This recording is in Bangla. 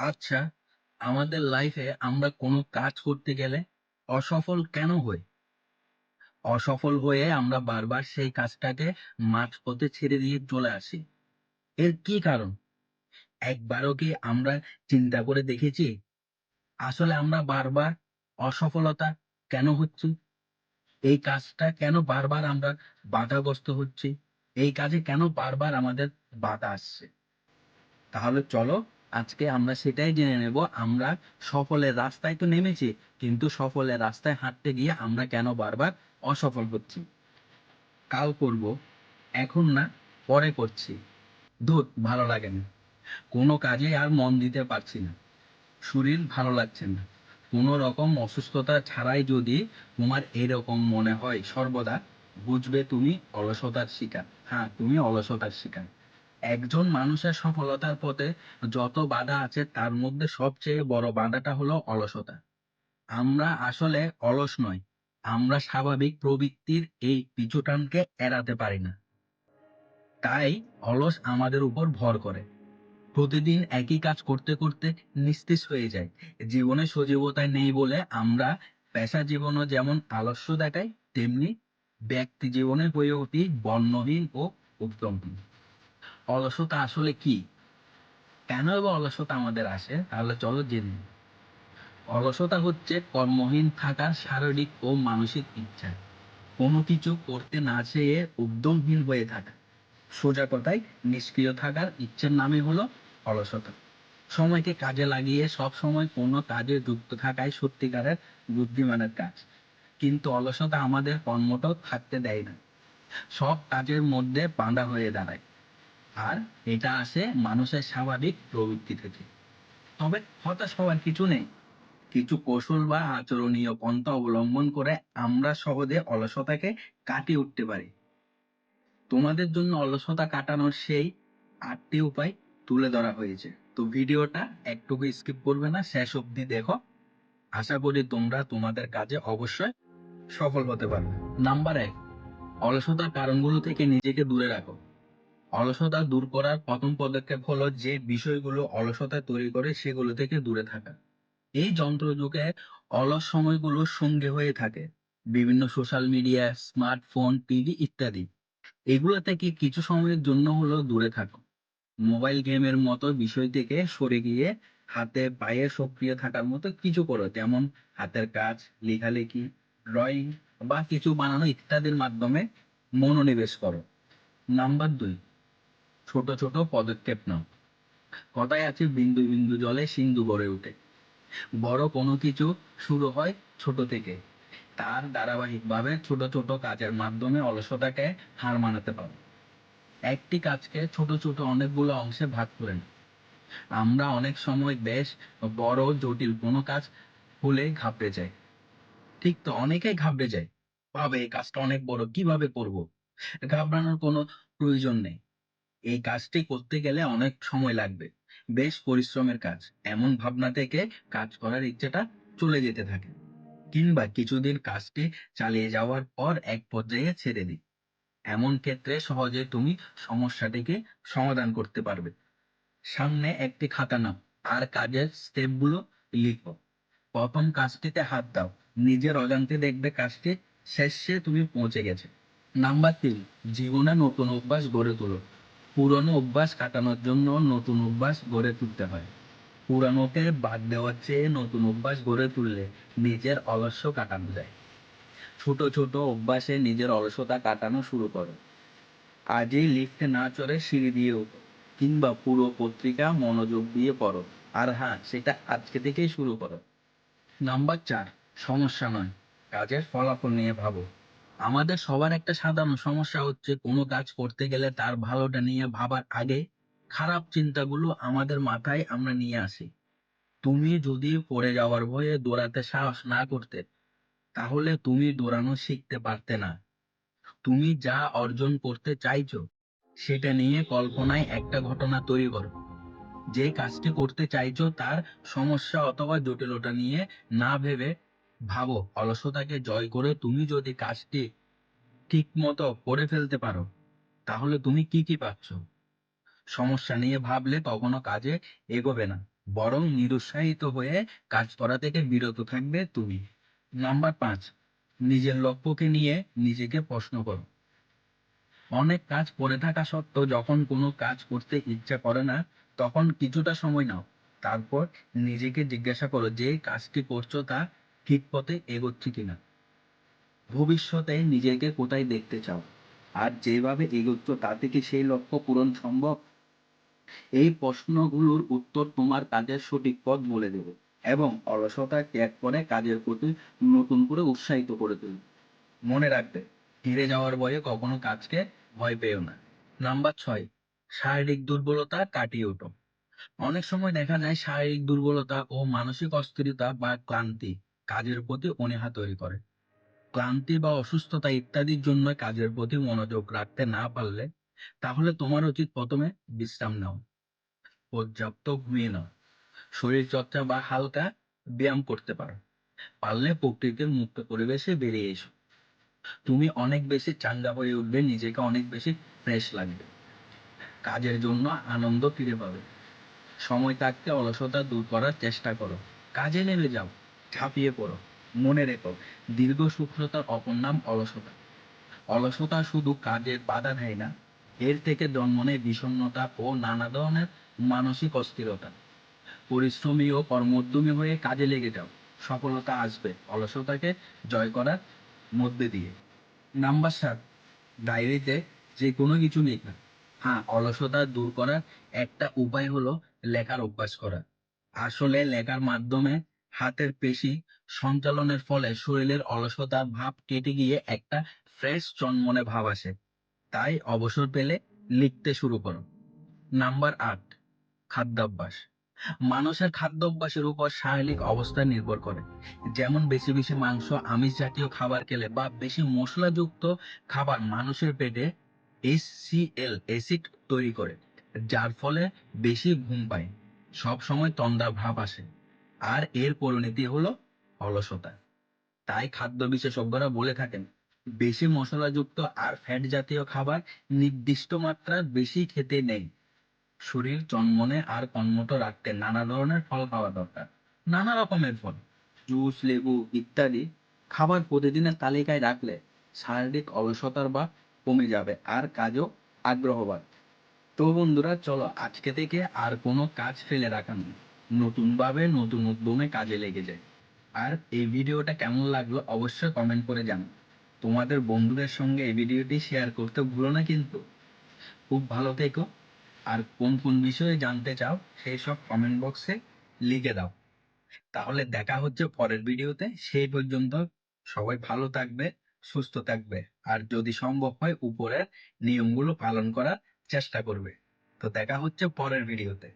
আচ্ছা, আমাদের লাইফে আমরা কোনো কাজ করতে গেলে অসফল কেন হই? অসফল হয়ে আমরা বারবার সেই কাজটাকে মাঝপথে ছেড়ে দিয়ে চলে আসি। এর কি কারণ? একবারও কি আমরা চিন্তা করে দেখেছি? আসলে আমরা বারবার অসফলতা কেন হচ্ছি? এই কাজটা কেন বারবার আমরা বাধাগ্রস্ত হচ্ছি? এই কাজে কেন বারবার আমাদের বাধা আসছে? তাহলে চলো আজকে আমরা সেটাই জেনে নেব। আমরা সফলের রাস্তায় তো নেমেছি, কিন্তু সফলের রাস্তায় হাঁটতে গিয়ে আমরা কেন বারবার অসফল হচ্ছি। কাল করব, এখন না, পরে করছি, ধুর ভালো লাগে না, কোনো কাজে আর মন দিতে পারছি না, শরীর ভালো লাগছে না। কোনো রকম অসুস্থতা ছাড়াই যদি তোমার এরকম মনে হয় সর্বদা, বুঝবে তুমি অলসতার শিকার। হ্যাঁ, তুমি অলসতার শিকার। একজন মানুষের সফলতার পথে যত বাধা আছে তার মধ্যে সবচেয়ে বড় বাধাটা হলো অলসতা। আমরা আসলে অলস নয়, আমরা স্বাভাবিক প্রবৃত্তির এই পিছুটানকে এড়াতে পারি না। তাই অলস আমাদের উপর ভর করে। প্রতিদিন একই কাজ করতে করতে নিস্তেজ হয়ে যায়। জীবনে সজীবতা নেই বলে আমরা পেশা জীবনও যেমন আলস্য দেখাই, তেমনি ব্যক্তি জীবনে হয়ে উঠি বর্ণহীন ও উদ্যমহীন। অলসতা আসলে কি? কেন বা অলসতা আমাদের আসে? তাহলে চলো জেনে নিই। অলসতা হচ্ছে কর্মহীন থাকার শারীরিক ও মানসিক ইচ্ছা। কোনো কিছু করতে না চেয়ে উদ্যমহীন হয়ে থাকা। সোজা কথায় নিষ্ক্রিয় থাকার ইচ্ছের নামই হলো অলসতা। সময়কে কাজে লাগিয়ে সব সময় কোনো কাজে যুক্ত থাকাই সত্যিকারের বুদ্ধিমানের কাজ। কিন্তু অলসতা আমাদের কর্মটাও থাকতে দেয় না। সব কাজের মধ্যে বাঁধা হয়ে দাঁড়ায়। আর এটা আসে মানুষের স্বাভাবিক প্রবৃত্তি থেকে। তবে হতাশ হওয়ার কিছু নেই। কিছু কৌশল বা আচরণীয় পন্থা অবলম্বন করে আমরা সহজে অলসতাকে কাটিয়ে উঠতে পারি। তোমাদের জন্য অলসতা কাটানোর সেই ৮টি উপায় তুলে ধরা হয়েছে। তো ভিডিওটা একটুকু স্কিপ করবে না, শেষ অবধি দেখো। আশা করি তোমরা তোমাদের কাজে অবশ্যই সফল হতে পারবে। নাম্বার ১, অলসতার কারণগুলো থেকে নিজেকে দূরে রাখো। অলসতা দূর করার প্রথম পদক্ষেপ হলো যে বিষয়গুলো অলসতা তৈরি করে সেগুলো থেকে দূরে থাকা। এই যন্ত্রযুগে অলস সময়গুলো সঙ্গে হয়ে থাকে। বিভিন্ন সোশ্যাল মিডিয়া, স্মার্টফোন, টিভি ইত্যাদি। এগুলো থেকে কিছু সময়ের জন্য হলেও দূরে থাকো। মোবাইল গেমের মতো বিষয় থেকে সরে গিয়ে হাতে পায়ে সক্রিয় থাকার মতো কিছু করো, যেমন হাতের কাজ, লেখালেখি, ড্রয়িং বা কিছু বানানো ইত্যাদির মাধ্যমে মনোনিবেশ করো। নাম্বার ২, ছোট ছোট পদক্ষেপ নাও। কথায় আছে বিন্দু বিন্দু জলে সিন্ধু গড়ে ওঠে। বড় কোনো কিছু শুরু হয় ছোট থেকে। তার ধারাবাহিকভাবে ছোট ছোট কাজের মাধ্যমে অলসতাকে হার মানাতে পারো। একটি কাজকে ছোট ছোট অনেকগুলো অংশে ভাগ করে নিন। আমরা অনেক সময় বেশ বড় জটিল কোনো কাজ হলেই ঘাবড়ে যাই। ঠিক তো, অনেকেই ঘাবড়ে যায়। ভাবে এই কাজটা অনেক বড়, কিভাবে করব? ঘাবড়ানোর কোনো প্রয়োজন নেই। এই কাজটি করতে গেলে অনেক সময় লাগবে, বেশ পরিশ্রমের কাজ। এমন ভাবনা থেকে কাজ করার ইচ্ছেটা চলে যেতে থাকে। কিংবা কিছুদিন কাজটি চালিয়ে যাওয়ার পর এক পর্যায়ে ছেড়ে দিই। এমন ক্ষেত্রে সহজে তুমি সমস্যাটিকে সমাধান করতে পারবে। সামনে একটি খাতা নাও আর কাজের স্টেপগুলো লিখো। প্রথম কাজটিতে হাত দাও। নিজের অজান্তে দেখবে কাজটি শেষে তুমি পৌঁছে গেছে। নাম্বার ৩, জীবনে নতুন অভ্যাস গড়ে তোলো। পুরনো অভ্যাস কাটানোর জন্য নতুন অভ্যাস গড়ে তুলতে হয়। পুরানোকে বাদ দেওয়ার চেয়ে নতুন অভ্যাস গড়ে তুললে নিজের অলস্য কাটানো যায়। ছোট ছোট অভ্যাসে নিজের অলসতা কাটানো শুরু করো। আজই লিফটে না চড়ে সিঁড়ি দিয়ে ওঠো, কিংবা পুরো পত্রিকা মনোযোগ দিয়ে পড়ো। আর হ্যাঁ, সেটা আজকে থেকেই শুরু করো। নাম্বার ৪, সমস্যা নয়, কাজের ফলাফল নিয়ে ভাবো। আমাদের সবার একটা সাধারণ সমস্যা হচ্ছে কোনো কাজ করতে গেলে তার ভালোটা নিয়ে ভাবার আগে খারাপ চিন্তাগুলো আমাদের মাথায় আমরা নিয়ে আসি। তুমি যদি পড়ে যাওয়ার ভয়ে দৌড়াতে সাহস না করতে, তাহলে তুমি দৌড়ানো শিখতে পারতে না। তুমি যা অর্জন করতে চাইছো সেটা নিয়ে কল্পনায় একটা ঘটনা তৈরি করো। যে কাজটি করতে চাইছো তার সমস্যা অথবা জটিলতা নিয়ে না ভেবে ভাবো অলসতাকে জয় করে তুমি যদি কাজটি ঠিক মতো করে ফেলতে পারো, তাহলে তুমি কি কি পাচ্ছ। সমস্যা নিয়ে ভাবলে কখনো কাজে এগোবে না, বরং নিরুৎসাহিত হয়ে কাজ করা থেকে বিরত থাকবে তুমি। নাম্বার 5, নিজের লক্ষ্যকে নিয়ে নিজেকে প্রশ্ন করো। অনেক কাজ পড়ে থাকা সত্ত্বেও যখন কোনো কাজ করতে ইচ্ছা করে না, তখন কিছুটা সময় নাও। তারপর নিজেকে জিজ্ঞাসা করো যে কাজটি করছো তা ঠিক পথে এগোচ্ছে কিনা। ভবিষ্যতে নিজেকে কোথায় দেখতে চাও, আর যেভাবে এগোচ্ছ তাতে কি সেই লক্ষ্য পূরণ সম্ভব? এই প্রশ্নগুলোর উত্তর তোমার কাজের সঠিক পথ বলে দেবে এবং অলসতা ত্যাগ করে কাজের প্রতি নতুন করে উৎসাহিত করে তুলবে। মনে রাখবে, হেরে যাওয়ার ভয়ে কখনো কাজকে ভয় পেও না। নাম্বার 6, শারীরিক দুর্বলতা কাটিয়ে ওঠো। অনেক সময় দেখা যায় শারীরিক দুর্বলতা ও মানসিক অস্থিরতা বা ক্লান্তি কাজের প্রতি অনীহা তৈরি করে। ক্লান্তি বা অসুস্থতা ইত্যাদির জন্য কাজের প্রতি মনোযোগ রাখতে না পারলে তাহলে তোমার উচিত প্রথমে বিশ্রাম নাও, পর্যাপ্ত ঘুমিয়ে নাও, শরীর চর্চা বা হালকা ব্যায়াম করতে পারো। পারলে প্রকৃতির মুক্ত পরিবেশে বেরিয়ে এসো। তুমি অনেক বেশি চাঙ্গা হয়ে উঠবে, নিজেকে অনেক বেশি ফ্রেশ লাগবে, কাজের জন্য আনন্দ ফিরে পাবে। সময় থাকতে অলসতা দূর করার চেষ্টা করো, কাজে নেমে যাও, ঝাঁপিয়ে পড়ো। মনে রেখো, দীর্ঘ সুস্থতার অপর নাম অলসতা। অলসতা শুধু কাজের বাধা দেয় না, এর থেকে জন্ম নেয় বিষণ্ণতা ও নানা ধরনের মানসিক অস্থিরতা। পরিশ্রমী ও কর্মোদ্যমী হয়ে কাজে লেগে যাও, সফলতা আসবে অলসতাকে জয় করার মধ্যে দিয়ে। নাম্বার 7, ডায়েরিতে যে কোনো কিছু লেখা। হ্যাঁ, অলসতা দূর করার একটা উপায় হলো লেখার অভ্যাস করা। আসলে লেখার মাধ্যমে হাতের পেশি সঞ্চালনের ফলে শরীরের অলসতার ভাব কেটে গিয়ে একটা ফ্রেশ চনমনে ভাব আসে। তাই অবসর পেলে লিখতে শুরু করো। নাম্বার 8, খাদ্যাভ্যাস। মানুষের খাদ্যাভ্যাসের উপর শারীরিক অবস্থা নির্ভর করে। যেমন বেশি বেশি মাংস, আমিষ জাতীয় খাবার খেলে বা বেশি মশলাযুক্ত খাবার মানুষের পেটে HCl অ্যাসিড তৈরি করে, যার ফলে বেশি ঘুম পায়, সব সময় তন্দ্রা ভাব আসে, আর এর পরিণতি হলো অলসতা। তাই খাদ্য বিশেষজ্ঞরা বলে থাকেন, বেশি মশলাযুক্ত আর ফ্যাট জাতীয় খাবার নির্দিষ্ট মাত্রার বেশি খেতে নেই। শরীর চনমনে আর কর্মঠ রাখতে নানা ধরনের ফল খাওয়া দরকার। নানা রকমের ফল, জুস, লেবু ইত্যাদি খাবার প্রতিদিনের তালিকায় রাখলে শারীরিক অলসতার বা কমে যাবে আর কাজও আগ্রহ বাড়বে। তো বন্ধুরা, চলো আজকে থেকে আর কোনো কাজ ফেলে রাখা নেই, নতুন ভাবে নতুন উদ্যমে কাজে লেগে যায়। আর এই ভিডিওটা কেমন লাগলো অবশ্যই কমেন্ট করে জানাও। তোমাদের বন্ধুদের সঙ্গে এই ভিডিওটি শেয়ার করতে ভুলো না কিন্তু। খুব ভালো থেকো, আর কোন কোন বিষয়ে জানতে চাও সেই সব কমেন্ট বক্সে লিখে দাও। তাহলে দেখা হচ্ছে পরের ভিডিওতে, সেই পর্যন্ত সবাই ভালো থাকবে, সুস্থ থাকবে, আর যদি সম্ভব হয় উপরের নিয়মগুলো পালন করার চেষ্টা করবে। তো দেখা হচ্ছে পরের ভিডিওতে।